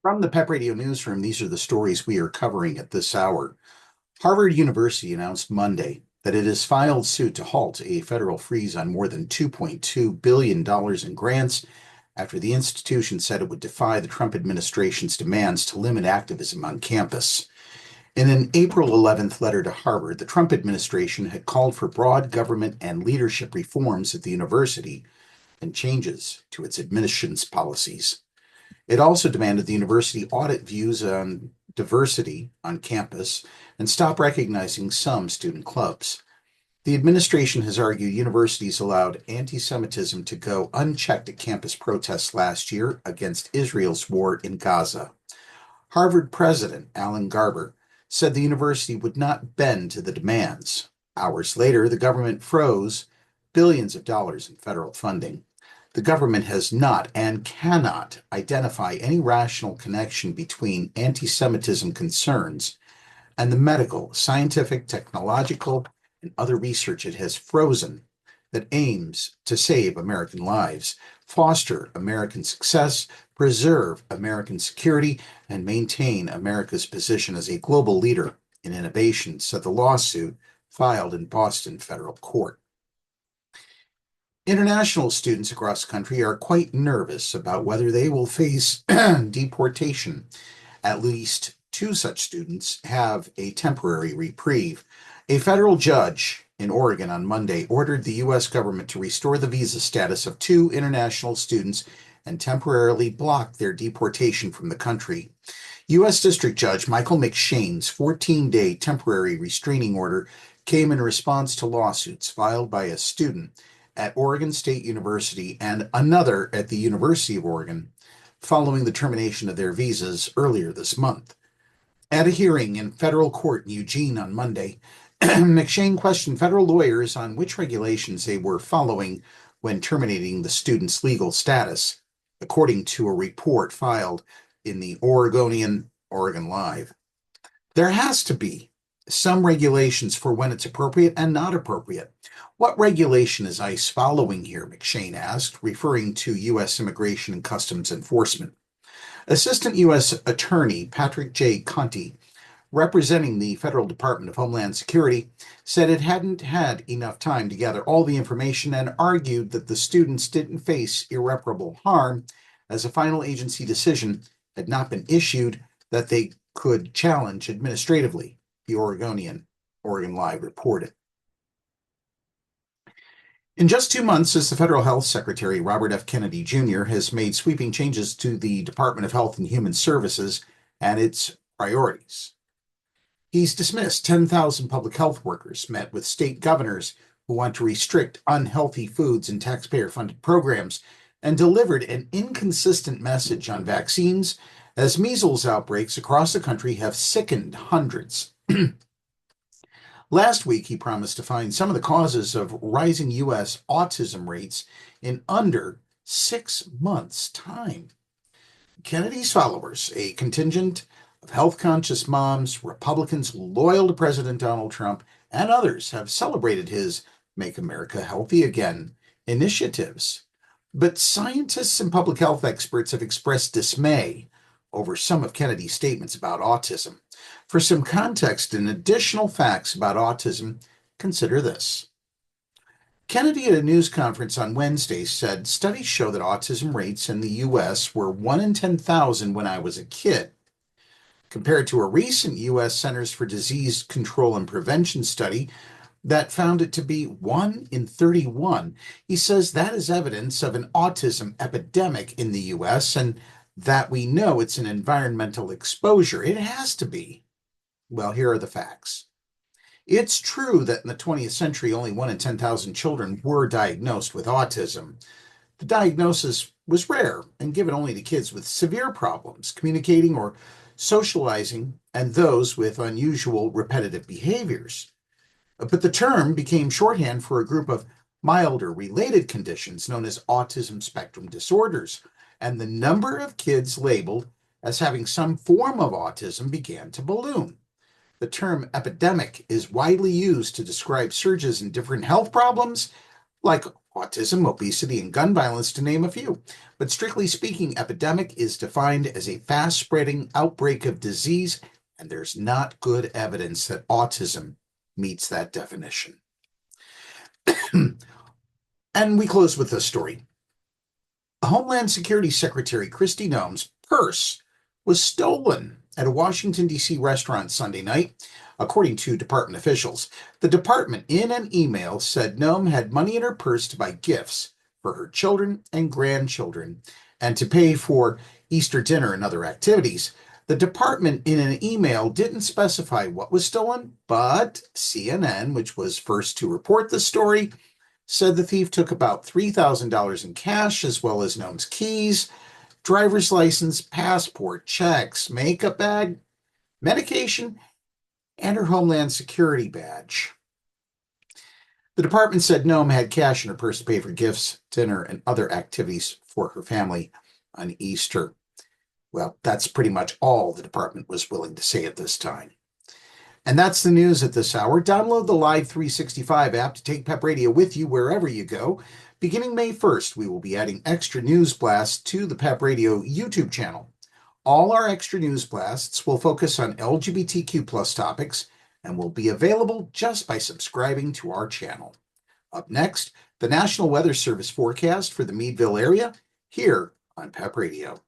From the PEP Radio Newsroom, these are the stories we are covering at this hour. Harvard University announced Monday that it has filed suit to halt a federal freeze on more than $2.2 billion in grants after the institution said it would defy the Trump administration's demands to limit activism on campus. In an April 11th letter to Harvard, the Trump administration had called for broad government and leadership reforms at the university and changes to its admissions policies. It also demanded the university audit views on diversity on campus and stop recognizing some student clubs. The administration has argued universities allowed anti-Semitism to go unchecked at campus protests last year against Israel's war in Gaza. Harvard president Alan Garber said the university would not bend to the demands. Hours later, the government froze billions of dollars in federal funding. The government has not and cannot identify any rational connection between anti-Semitism concerns and the medical, scientific, technological, and other research it has frozen that aims to save American lives, foster American success, preserve American security, and maintain America's position as a global leader in innovation, said the lawsuit filed in Boston federal court. International students across the country are quite nervous about whether they will face deportation. At least two such students have a temporary reprieve. A federal judge in Oregon on Monday ordered the U.S. government to restore the visa status of two international students and temporarily block their deportation from the country. U.S. District Judge Michael McShane's 14-day temporary restraining order came in response to lawsuits filed by a student at Oregon State University and another at the University of Oregon following the termination of their visas earlier this month. At a hearing in federal court in Eugene on Monday, McShane questioned federal lawyers on which regulations they were following when terminating the student's legal status, according to a report filed in the Oregonian Oregon Live. There has to be some regulations for when it's appropriate and not appropriate. What regulation is ICE following here, McShane asked, referring to U.S. Immigration and Customs Enforcement. Assistant U.S. Attorney Patrick J. Conti, representing the Federal Department of Homeland Security, said it hadn't had enough time to gather all the information and argued that the students didn't face irreparable harm as a final agency decision had not been issued that they could challenge administratively, the Oregon Live reported. In just 2 months, as the Federal Health Secretary, Robert F. Kennedy Jr. has made sweeping changes to the Department of Health and Human Services and its priorities. He's dismissed 10,000 public health workers, met with state governors who want to restrict unhealthy foods in taxpayer-funded programs, and delivered an inconsistent message on vaccines as measles outbreaks across the country have sickened hundreds. Last week, he promised to find some of the causes of rising U.S. autism rates in under 6 months' time. Kennedy's followers, a contingent of health-conscious moms, Republicans loyal to President Donald Trump, and others, have celebrated his Make America Healthy Again initiatives. But scientists and public health experts have expressed dismay over some of Kennedy's statements about autism. For some context and additional facts about autism, consider this. Kennedy at a news conference on Wednesday said studies show that autism rates in the U.S. were 1 in 10,000 when I was a kid, compared to a recent U.S. Centers for Disease Control and Prevention study that found it to be 1 in 31. He says that is evidence of an autism epidemic in the U.S. and that we know it's an environmental exposure. It has to be. Well, here are the facts. It's true that in the 20th century, only 1 in 10,000 children were diagnosed with autism. The diagnosis was rare and given only to kids with severe problems communicating or socializing and those with unusual repetitive behaviors. But the term became shorthand for a group of milder related conditions known as autism spectrum disorders, and the number of kids labeled as having some form of autism began to balloon. The term epidemic is widely used to describe surges in different health problems like autism, obesity, and gun violence, to name a few. But strictly speaking, epidemic is defined as a fast-spreading outbreak of disease, and there's not good evidence that autism meets that definition. And we close with this story. Homeland Security Secretary Kristi Noem's purse was stolen at a Washington, D.C. restaurant Sunday night, according to department officials. The department, in an email, said Noem had money in her purse to buy gifts for her children and grandchildren and to pay for Easter dinner and other activities. The department, in an email, didn't specify what was stolen, but CNN, which was first to report the story, said the thief took about $3,000 in cash, as well as Noem's keys, driver's license, passport, checks, makeup bag, medication, and her Homeland Security badge. The department said Noem had cash in her purse to pay for gifts, dinner, and other activities for her family on Easter. Well, that's pretty much all the department was willing to say at this time. And that's the news at this hour. Download the Live 365 app to take PEP Radio with you wherever you go. Beginning May 1st, we will be adding extra news blasts to the PEP Radio YouTube channel. All our extra news blasts will focus on LGBTQ plus topics and will be available just by subscribing to our channel. Up next, the National Weather Service forecast for the Meadville area here on PEP Radio.